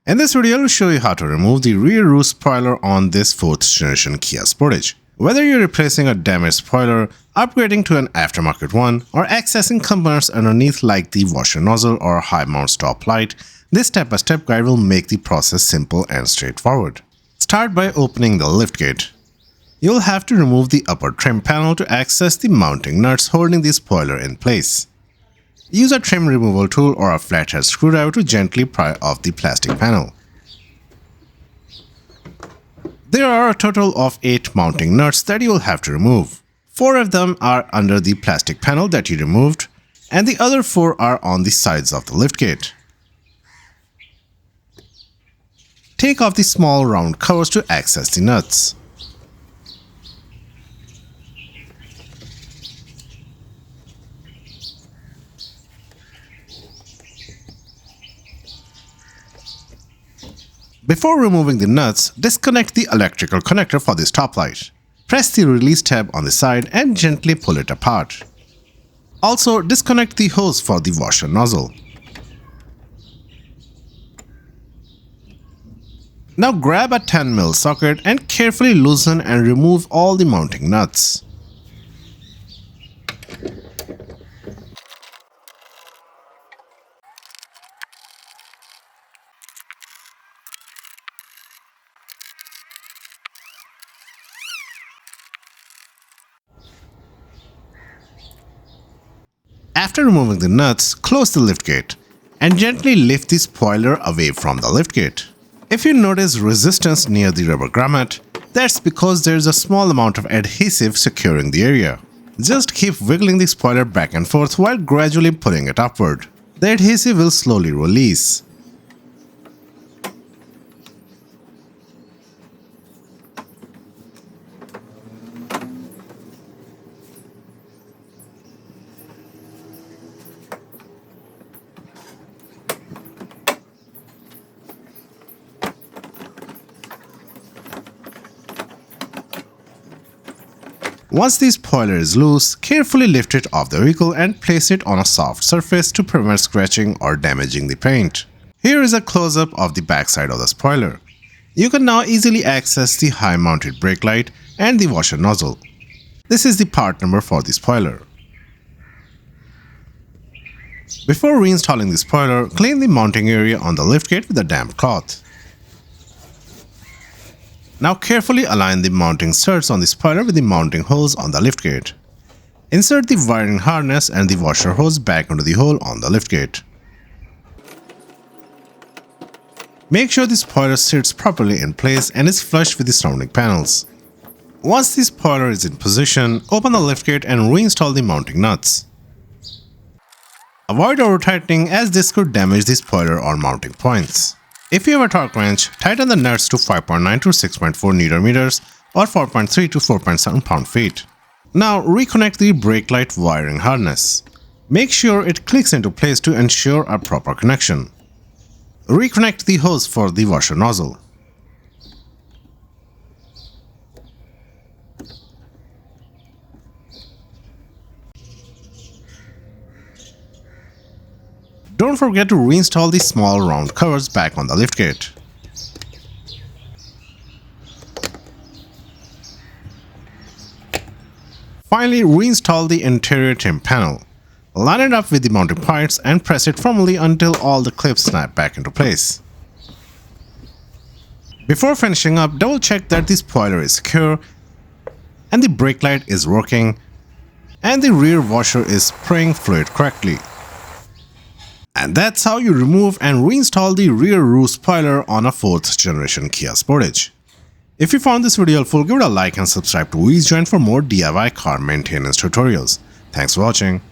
In this video, I will show you how to remove the rear roof spoiler on this 4th generation Kia Sportage. Whether you're replacing a damaged spoiler, upgrading to an aftermarket one, or accessing components underneath like the washer nozzle or high mount stop light, this step-by-step guide will make the process simple and straightforward. Start by opening the liftgate. You'll have to remove the upper trim panel to access the mounting nuts holding the spoiler in place. Use a trim removal tool or a flathead screwdriver to gently pry off the plastic panel. There are a total of 8 mounting nuts that you will have to remove. 4 of them are under the plastic panel that you removed, and the other 4 are on the sides of the liftgate. Take off the small round covers to access the nuts. Before removing the nuts, disconnect the electrical connector for the stop light. Press the release tab on the side and gently pull it apart. Also, disconnect the hose for the washer nozzle. Now grab a 10mm socket and carefully loosen and remove all the mounting nuts. After removing the nuts, close the liftgate and gently lift the spoiler away from the liftgate. If you notice resistance near the rubber grommet, that's because there is a small amount of adhesive securing the area. Just keep wiggling the spoiler back and forth while gradually pulling it upward. The adhesive will slowly release. Once the spoiler is loose, carefully lift it off the vehicle and place it on a soft surface to prevent scratching or damaging the paint. Here is a close-up of the backside of the spoiler. You can now easily access the high-mounted brake light and the washer nozzle. This is the part number for the spoiler. Before reinstalling the spoiler, clean the mounting area on the liftgate with a damp cloth. Now carefully align the mounting studs on the spoiler with the mounting holes on the liftgate. Insert the wiring harness and the washer hose back into the hole on the liftgate. Make sure the spoiler sits properly in place and is flush with the surrounding panels. Once the spoiler is in position, open the liftgate and reinstall the mounting nuts. Avoid over-tightening as this could damage the spoiler or mounting points. If you have a torque wrench, tighten the nuts to 5.9 to 6.4 Nm or 4.3 to 4.7 pound-feet. Now reconnect the brake light wiring harness. Make sure it clicks into place to ensure a proper connection. Reconnect the hose for the washer nozzle. Don't forget to reinstall the small round covers back on the liftgate. Finally, reinstall the interior trim panel. Line it up with the mounting points and press it firmly until all the clips snap back into place. Before finishing up, double check that the spoiler is secure and the brake light is working and the rear washer is spraying fluid correctly. And that's how you remove and reinstall the rear roof spoiler on a 4th generation Kia Sportage. If you found this video helpful, give it a like and subscribe to EasyJoin for more DIY car maintenance tutorials. Thanks for watching.